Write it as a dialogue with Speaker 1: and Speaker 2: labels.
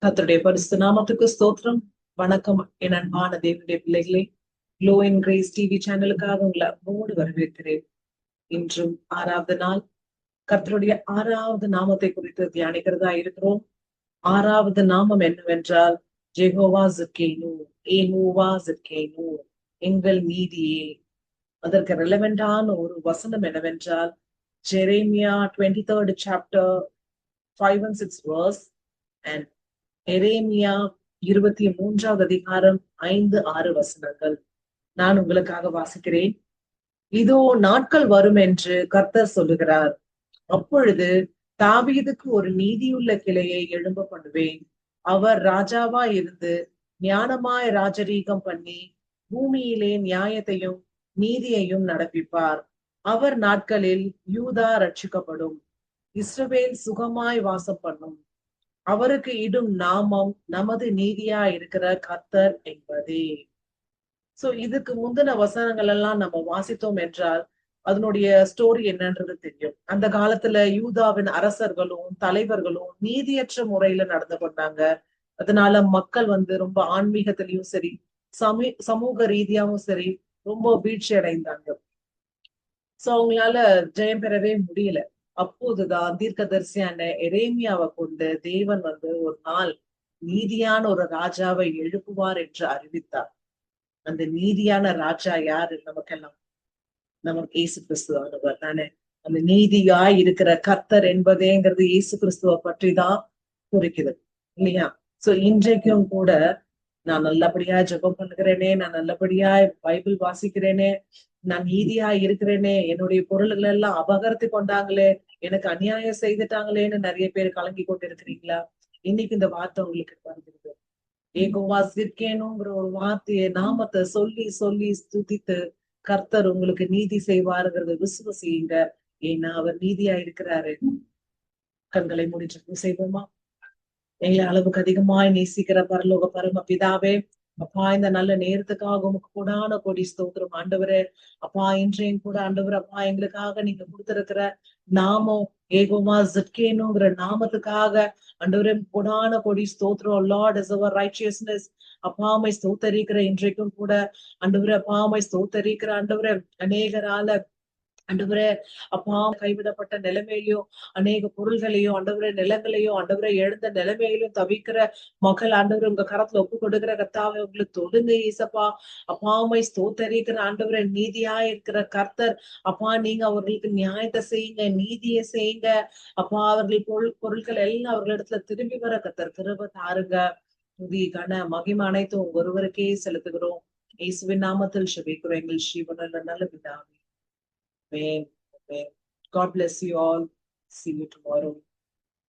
Speaker 1: கர்த்தருடைய பரிசுத்த நாமத்துக்கு ஸ்தோத்திரம். வணக்கம் என் அன்பான தேவனுடைய பிள்ளைகளே. க்ளோ இன் கிரேஸ் டிவி சேனலுக்காக உங்களை அன்போடு வரவேற்கிறேன். இன்றும் 6வது நாள் கர்த்தருடைய 6வது நாமத்தை குறித்து தியானிக்கிறதா இருக்கிறோம். 6வது நாமம் என்னவென்றால் ஜெகோவா சிட்கேனு, ஏகோவா சிட்கேனு, எங்கள் நீதியே. அதற்கு ரெலவெண்டான ஒரு வசனம் என்னவென்றால் Jeremiah 23rd chapter 5 and 6 verse and எரேமியா 23வது அதிகாரம் 5-6 வசனங்கள். நான் உங்களுக்காக வாசிக்கிறேன். இதோ நாட்கள் வரும் என்று கர்த்தர் சொல்லுகிறார். அப்பொழுது தாவீதுக்கு ஒரு நீதியுள்ள கிளையை எழும்ப பண்ணுவேன். அவர் ராஜாவாய் இருந்து ஞானமாய் ராஜரீகம் பண்ணி பூமியிலே நியாயத்தையும் நீதியையும் நடப்பிப்பார். அவர் நாட்களில் யூதா ரட்சிக்கப்படும், இஸ்ரவேல் சுகமாய் வாசம் பண்ணும். அவருக்கு இடும் நாமம் நமது நீதியா இருக்கிற கர்த்தர் என்பதே. சோ இதுக்கு முந்தின வசனங்கள் எல்லாம் நம்ம வாசித்தோம் என்றால் அதனுடைய ஸ்டோரி என்னன்றது தெரியும். அந்த காலத்துல யூதாவின் அரசர்களும் தலைவர்களும் நீதியற்ற முறையில நடந்து கொண்டாங்க. அதனால மக்கள் ரொம்ப ஆன்மீகத்திலயும் சரி, சமூக ரீதியாவும் சரி ரொம்ப வீழ்ச்சி அடைந்தாங்க. சோ அவங்களால ஜெயம் பெறவே முடியல. அப்போதுதான் தீர்க்கதரிசியான எரேமியாவை கொண்டு தேவன் ஒரு நாள் நீதியான ஒரு ராஜாவை எழுப்புவார் என்று அறிவித்தார். அந்த நீதியான ராஜா யாரு? நமக்கெல்லாம் நமக்கு இயேசு கிறிஸ்து ஆனவர் தானே. அந்த நீதியாய் இருக்கிற கர்த்தர் என்பதேங்கிறது இயேசு கிறிஸ்துவ பற்றி தான் குறிக்குது இல்லையா? சோ இன்றைக்கும் கூட நான் நல்லபடியா ஜெபம் பண்ணுகிறேனே, நான் நல்லபடியா பைபிள் வாசிக்கிறேனே, நான் நீதியா இருக்கிறேனே, என்னுடைய பொருள்கள் எல்லாம் அபகரித்து கொண்டாங்களே, எனக்கு அநியாயம் செய்துட்டாங்களேன்னு நிறைய பேர் கலங்கி கொண்டு இருக்கிறீங்களா? இன்னைக்கு இந்த வார்த்தை உங்களுக்கு வருகிறது. ஏகோவா சிற்கேனுங்கிற ஒரு வார்த்தையை நாமத்தை சொல்லி சொல்லி ஸ்துதித்து கர்த்தர் உங்களுக்கு நீதி செய்வாருங்கிறத விசுவசியுங்க. ஏன்னா அவர் நீதியா இருக்கிறாரு. கண்களை முடிச்சு செய்வோமா? எங்களை அளவுக்கு அதிகமாய் நேசிக்கிற பரலோக பரம பிதாவே, அப்பா இந்த நல்ல நேரத்துக்காக உமக்கு கூடான கொடி ஸ்தோத்திரம் ஆண்டவரே. அப்பா இன்றையும் கூட ஆண்டவர் அப்பா எங்களுக்காக நீங்க கொடுத்திருக்கிற நாமம் ஏகோவா சிட்கேனுங்கிற நாமத்துக்காக ஆண்டவரே கூடான கொடி ஸ்தோத்திரம். Lord is our righteousness. அப்பாமை ஸ்தோத்தரிக்கிற இன்றைக்கும் கூட ஆண்டவரே அப்பாமை ஸ்தோத்தரிக்கிற ஆண்டவரே அநேகரால ஆண்டவரே அப்பா கைவிடப்பட்ட நிலைமையிலையும் அநேக பொருள்களையும் ஆண்டவரே நிலங்களையும் ஆண்டவரே எழுந்த நிலைமையிலும் தவிக்கிற மகள் ஆண்டவரே உங்க கரத்துல ஒப்பு கொடுக்கிற கர்த்தாவை உங்களுக்கு தொடுங்க ஈசப்பா. அப்பாமை ஸ்தோத்தரிக்கிற ஆண்டவரே நீதியா இருக்கிற கர்த்தர் அப்பா நீங்க அவர்களுக்கு நியாயத்தை செய்யுங்க, நீதியை செய்யுங்க. அப்பா அவர்கள் பொருட்கள் எல்லாம் அவர்களிடத்துல திரும்பி வர கர்த்தர் கிருபை தாருங்க. துதி கன மகிமை அனைத்தும் ஒருவருக்கே செலுத்துகிறோம். இயேசுவின் நாமத்தில் செபிக்கிறோம் எங்கள் ஜீவனுள்ள நல்ல பிதாவே. Amen. Amen. God bless you all. See you tomorrow.